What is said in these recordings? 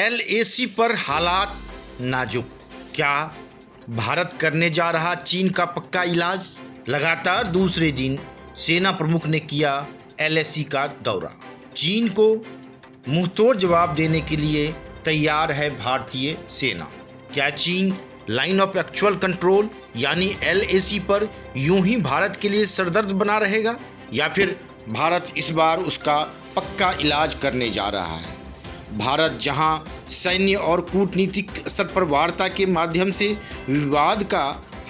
LAC पर हालात नाजुक। क्या भारत करने जा रहा चीन का पक्का इलाज? लगातार दूसरे दिन सेना प्रमुख ने किया एलएसी का दौरा। चीन को मुंहतोड़ जवाब देने के लिए तैयार है भारतीय सेना। क्या चीन लाइन ऑफ एक्चुअल कंट्रोल यानी एलएसी पर यूं ही भारत के लिए सरदर्द बना रहेगा, या फिर भारत इस बार उसका पक्का इलाज करने जा रहा है? भारत जहां सैन्य और कूटनीतिक स्तर पर वार्ता के माध्यम से विवाद का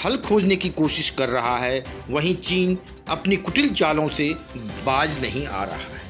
हल खोजने की कोशिश कर रहा है, वहीं चीन अपनी कुटिल चालों से बाज नहीं आ रहा है।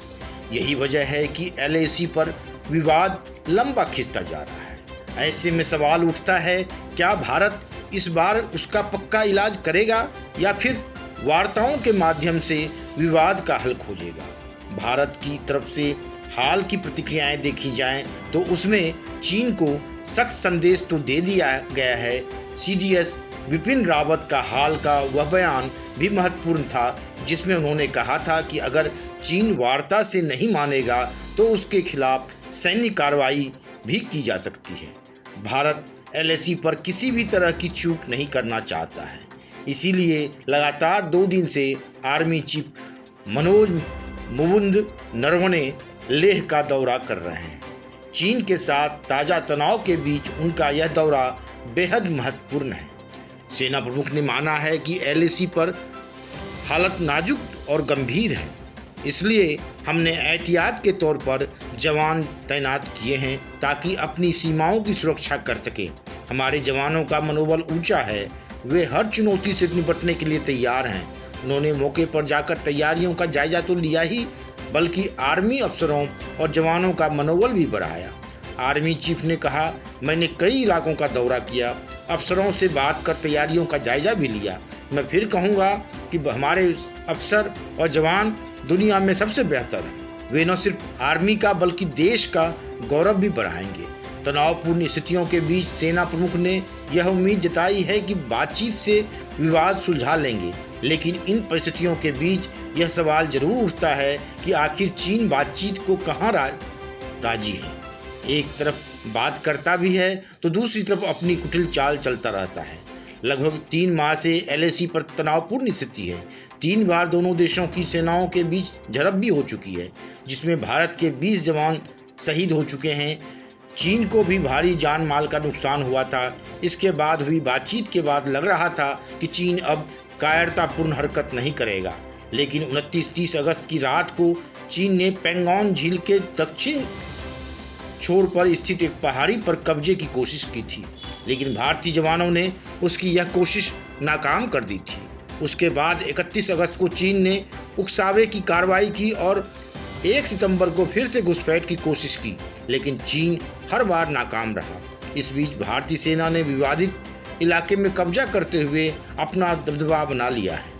यही वजह है कि एलएसी पर विवाद लंबा खिंचता जा रहा है। ऐसे में सवाल उठता है, क्या भारत इस बार उसका पक्का इलाज करेगा या फिर वार्ताओं के माध्यम से विवाद का हल खोजेगा? भारत की तरफ से हाल की प्रतिक्रियाएं देखी जाएं तो उसमें चीन को सख्त संदेश तो दे दिया गया है। सीडीएस विपिन रावत का हाल का वह बयान भी महत्वपूर्ण था, जिसमें उन्होंने कहा था कि अगर चीन वार्ता से नहीं मानेगा तो उसके खिलाफ सैन्य कार्रवाई भी की जा सकती है। भारत एलएसी पर किसी भी तरह की चूक नहीं करना चाहता है, इसीलिए लगातार 2 दिन से आर्मी चीफ मनोज मुकुंद नरवणे लेह का दौरा कर रहे हैं। चीन के साथ ताज़ा तनाव के बीच उनका यह दौरा बेहद महत्वपूर्ण है। सेना प्रमुख ने माना है कि एलएसी पर हालत नाजुक और गंभीर है, इसलिए हमने एहतियात के तौर पर जवान तैनात किए हैं ताकि अपनी सीमाओं की सुरक्षा कर सकें। हमारे जवानों का मनोबल ऊंचा है, वे हर चुनौती से निपटने के लिए तैयार हैं। उन्होंने मौके पर जाकर तैयारियों का जायजा तो लिया ही, बल्कि आर्मी अफसरों और जवानों का मनोबल भी बढ़ाया। आर्मी चीफ ने कहा, मैंने कई इलाकों का दौरा किया, अफसरों से बात कर तैयारियों का जायजा भी लिया। मैं फिर कहूँगा कि हमारे अफसर और जवान दुनिया में सबसे बेहतर हैं। वे न सिर्फ आर्मी का बल्कि देश का गौरव भी बढ़ाएंगे। तनावपूर्ण स्थितियों के बीच सेना प्रमुख ने यह उम्मीद जताई है कि बातचीत से विवाद सुलझा लेंगे, लेकिन इन परिस्थितियों के बीच यह सवाल जरूर उठता है कि आखिर चीन बातचीत को कहाँ राजी है। एक तरफ बात करता भी है तो दूसरी तरफ अपनी कुटिल चाल चलता रहता है। लगभग 3 माह से एलएसी पर तनावपूर्ण स्थिति है। 3 बार दोनों देशों की सेनाओं के बीच झड़प भी हो चुकी है, जिसमें भारत के 20 जवान शहीद हो चुके हैं। चीन को भी भारी जान माल का नुकसान हुआ था। इसके बाद हुई बातचीत के बाद लग रहा था कि चीन अब कायरतापूर्ण हरकत नहीं करेगा, लेकिन 29-30 अगस्त की रात को चीन ने पैंगोंग झील के दक्षिण छोर पर स्थित एक पहाड़ी पर कब्जे की कोशिश की थी, लेकिन भारतीय जवानों ने उसकी यह कोशिश नाकाम कर दी थी। उसके बाद 31 अगस्त को चीन ने उकसावे की कार्रवाई की और 1 सितंबर को फिर से घुसपैठ की कोशिश की, लेकिन चीन हर बार नाकाम रहा। इस बीच भारतीय सेना ने विवादित इलाके में कब्जा करते हुए अपना दबदबा बना लिया है।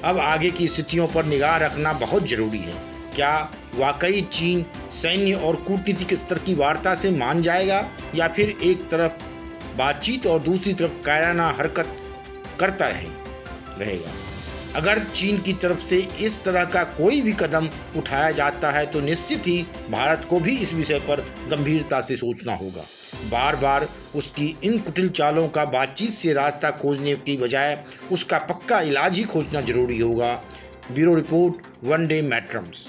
अब आगे की स्थितियों पर निगाह रखना बहुत जरूरी है। क्या वाकई चीन सैन्य और कूटनीतिक स्तर की वार्ता से मान जाएगा, या फिर एक तरफ बातचीत और दूसरी तरफ कायराना हरकत करता रहेगा? अगर चीन की तरफ से इस तरह का कोई भी कदम उठाया जाता है तो निश्चित ही भारत को भी इस विषय पर गंभीरता से सोचना होगा। बार बार उसकी इन कुटिल चालों का बातचीत से रास्ता खोजने की बजाय उसका पक्का इलाज ही खोजना जरूरी होगा। Bureau report, one day मैट्रम्स।